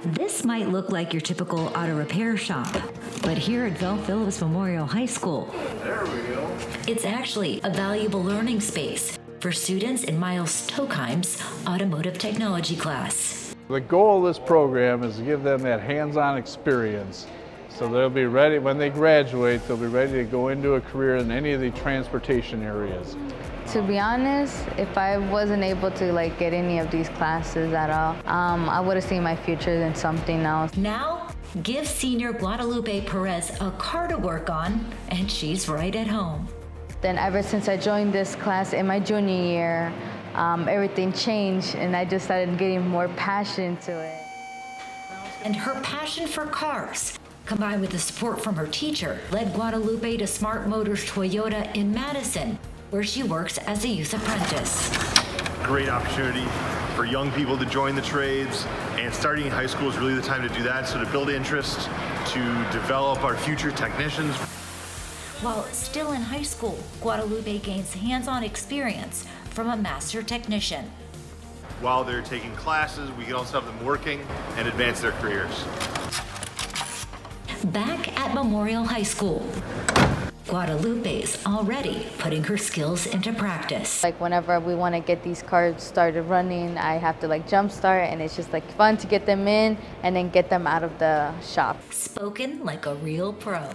This might look like your typical auto repair shop, but here at Vel Phillips Memorial High School, There we go. it's actually a valuable learning space for students in Miles Tokheim's automotive technology class. The goal of this program is to give them that hands-on experience so they'll be ready, when they graduate, they'll be ready to go into a career in any of the transportation areas. To be honest, if I wasn't able to get any of these classes at all, I would have seen my future in something else. Now, give senior Guadalupe Perez a car to work on, and she's right at home. Then ever since I joined this class in my junior year, everything changed and I just started getting more passion to it. And her passion for cars, combined with the support from her teacher, led Guadalupe to Smart Motors Toyota in Madison, where she works as a youth apprentice. Great opportunity for young people to join the trades, and starting in high school is really the time to do that. So to build interest, to develop our future technicians. While still in high school, Guadalupe gains hands-on experience from a master technician. While they're taking classes, we can also have them working and advance their careers. Back at Memorial High School, Guadalupe's already putting her skills into practice. Whenever we want to get these cars started running, I have to jump start, and it's just fun to get them in and then get them out of the shop. Spoken like a real pro.